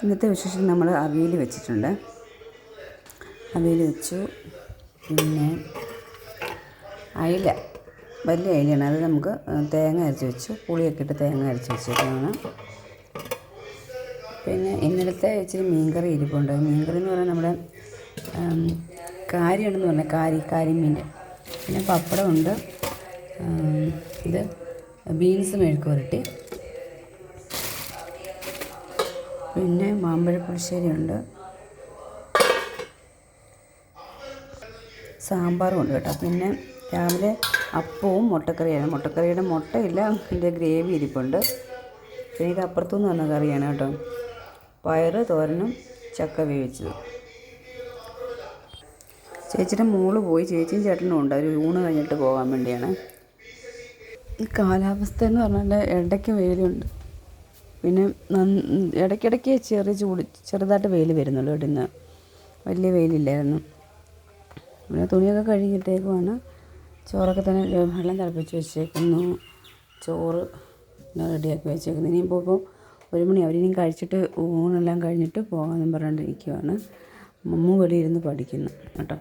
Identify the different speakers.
Speaker 1: ഇന്നത്തെ വിശേഷം നമ്മൾ അവിയൽ വെച്ചിട്ടുണ്ട്. അവിയൽ വെച്ചു. പിന്നെ അയില, വലിയ അയിലയാണ്. അത് നമുക്ക് തേങ്ങ അരച്ച് വെച്ചു, പുളിയൊക്കെ ഇട്ട് തേങ്ങ അരച്ച് വെച്ചേക്കാണ്. പിന്നെ ഇന്നലത്തെ ഇച്ചിരി മീൻകറി ഇരിപ്പുണ്ട്. മീൻകറി എന്ന് പറഞ്ഞാൽ നമ്മുടെ കാരിയാണെന്ന് പറഞ്ഞാൽ കാരിമീൻ. പിന്നെ പപ്പടമുണ്ട്. ഇത് ബീൻസ് മെഴുക്ക് പുരട്ടി. പിന്നെ മാമ്പഴ പുളിശ്ശേരി ഉണ്ട്. സാമ്പാറും ഉണ്ട് കേട്ടോ. പിന്നെ രാവിലെ അപ്പവും മുട്ടക്കറിയാണ്. മുട്ടക്കറിയുടെ മുട്ടയില്ല, അതിൻ്റെ ഗ്രേവി ഇരിപ്പുണ്ട്. പിന്നെ ഇത് അപ്പുറത്തുനിന്ന് വന്ന കറിയാണ് കേട്ടോ. പയറ് തോരനും ചക്ക വേവിച്ചത്. ചേച്ചിയുടെ മോള് പോയി, ചേച്ചിയും ചേട്ടനും ഉണ്ട്. അവർ ഊണ് കഴിഞ്ഞിട്ട് പോകാൻ വേണ്ടിയാണ്. ഈ കാലാവസ്ഥ എന്ന് പറഞ്ഞാൽ ഇടയ്ക്ക് വെയിലുണ്ട്, പിന്നെ ഇടയ്ക്കിടയ്ക്ക് ചെറുതായിട്ട് വെയിൽ വരുന്നുള്ളൂ. ഇവിടുന്ന് വലിയ വെയിലില്ലായിരുന്നു. പിന്നെ തുണിയൊക്കെ കഴുകിയിട്ടേക്കുവാണ്. ചോറൊക്കെ തന്നെ വെള്ളം തിളപ്പിച്ച് വെച്ചേക്കുന്നു. ചോറ് റെഡിയാക്കി വെച്ചേക്കുന്നു. ഇനിയിപ്പോൾ 1 മണി അവരിനിയും കഴിച്ചിട്ട് ഊണെല്ലാം കഴിഞ്ഞിട്ട് പോകാമെന്നും പറഞ്ഞുകൊണ്ടിരിക്കുവാണ്. മമ്മു വെളിയിരുന്ന് പഠിക്കുന്നു കേട്ടോ.